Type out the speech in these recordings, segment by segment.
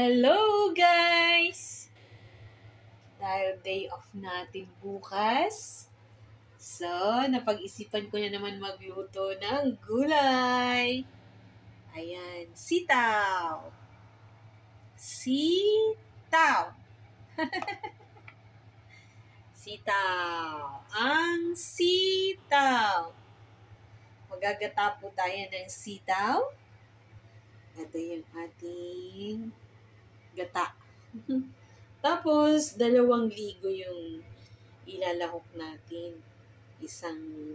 Hello guys! Dahil day off natin bukas, so napag-isipan ko na naman magluto ng gulay. Ayan, sitaw. Sitaw. Sitaw. Ang sitaw. Magagata po tayo ng sitaw. Ito yung ating gata. Tapos, 2 ligo yung ilalahok natin. Isang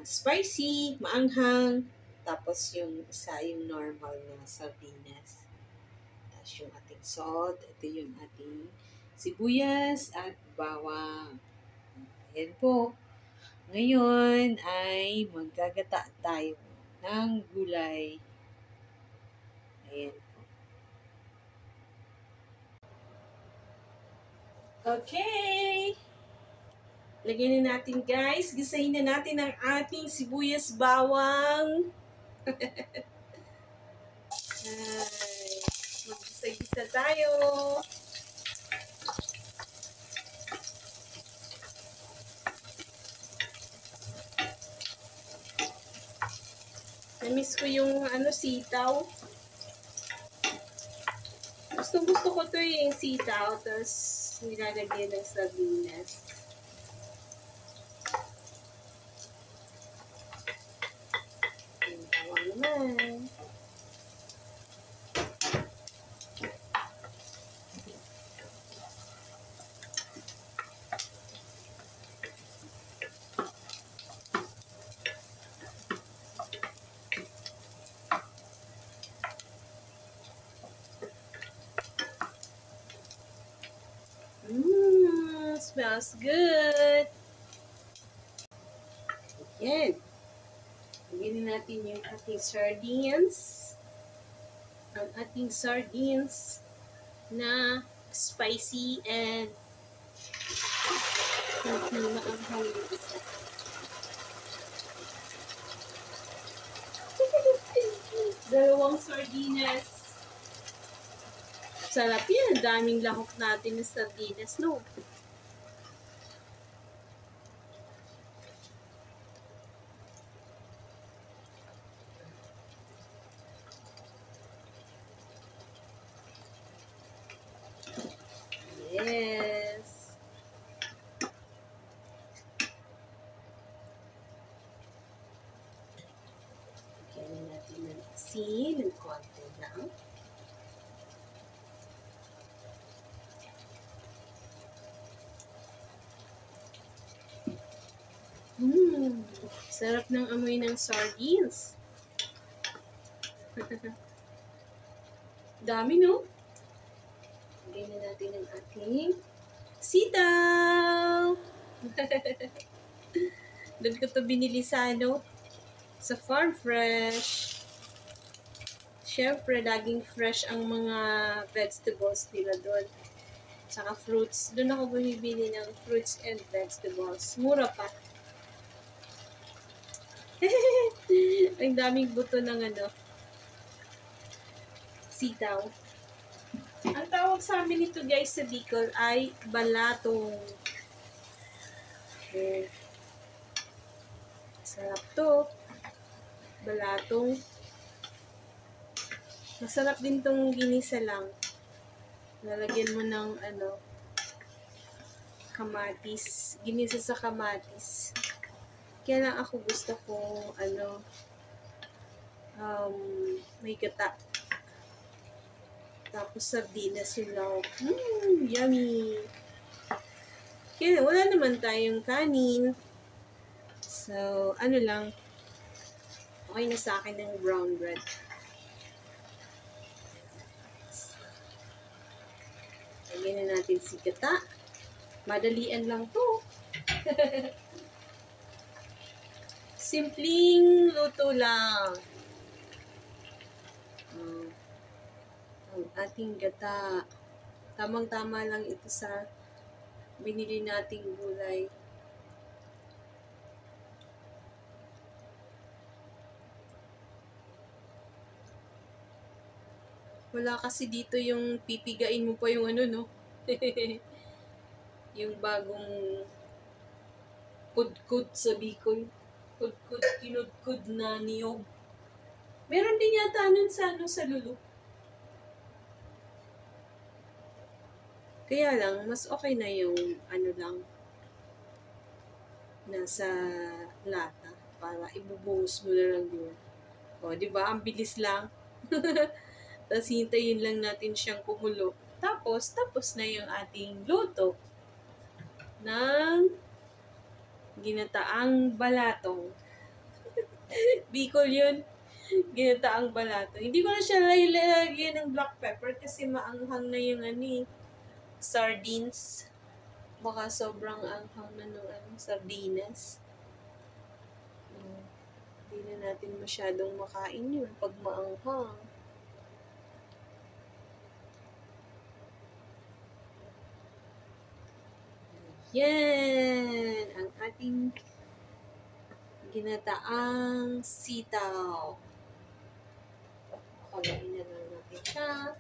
spicy, maanghang, tapos yung isa yung normal na sardinas. Tapos yung ating salt, ito yung ating sibuyas at bawang. Ayan po. Ngayon ay maggagata tayo ng gulay. Ayan po. Okay! Lagyan na natin guys. Gisahin na natin ang ating sibuyas bawang. Ay, mag-gisa-gisa tayo. Namiss ko yung sitaw. Gusto ko to yung sitaw. Tapos nilalagyan ng sardinas. Ang bawang naman. Smells good. Ayan. Lagyan natin yung ating sardines. Ang ating sardines na spicy and hindi maanghang yung isa. Dalawang sardinas. Sarap yan. Daming lahok natin ng sardinas, no? Yes. Lagyan natin ng asin, ng konti lang. Sarap ng amoy ng sardines. Dami, no? Lagyan na natin ang ating sitaw. Doon ko to binili sa sa Farm Fresh. Siyempre, laging fresh ang mga vegetables nila doon. Saka fruits. Doon ako bumibili ng fruits and vegetables. Mura pa. Ang daming buto ng sitaw. Ang tawag sa amin nito guys sa Bicol ay balatong. Okay. Sarap to. Balatong. Masarap din tong ginisa lang. Lalagyan mo ng kamatis. Ginisa sa kamatis. Kaya lang ako gusto kong may gata. Tapos sardinas yung lahok. Yummy! Kaya wala naman tayong kanin. So, lang. Okay na sa akin ng brown bread. Lagyan na natin si gata. Madalian lang to. Simpleng luto lang. Ang ating gata. Tamang-tama lang ito sa binili nating gulay. Wala kasi dito yung pipigain mo pa yung ano, no? Yung bagong kudkud sa Bicol. Kudkud, kinudkud na niyog. Meron din yata nun sa, sa Lulu. Kaya lang, mas okay na yung ano lang, nasa lata. Para ibubuhos mo na lang yun. O, di ba? Ang bilis lang. Tapos hintayin lang natin siyang kumulo. Tapos na yung ating luto ng ginataang balatong. Bicol yun. Ginataang balatong. Hindi ko na siya lalagyan ng black pepper kasi maanghang na yung sardines. Baka sobrang anghang na ng sardinas. Hindi na natin masyadong makain yun pag maanghang. Yan! Ang ating ginataang sitaw. Pagain na lang natin siya.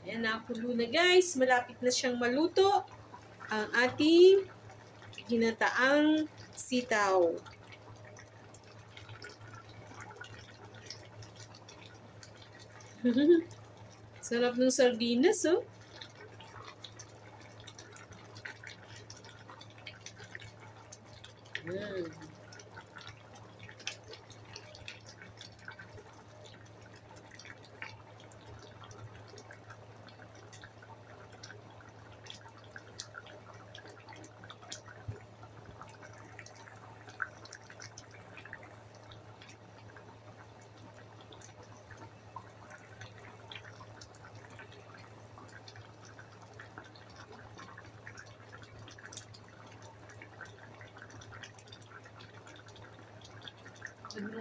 Ayan, nakulo na guys. Malapit na siyang maluto ang ating ginataang sitaw. Sarap ng sardinas, oh.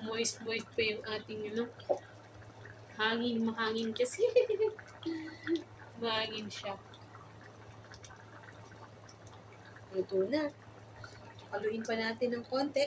Moist-moist pa yung ating mahangin kasi. Mahangin siya. Luto na. Haluin pa natin ng konti.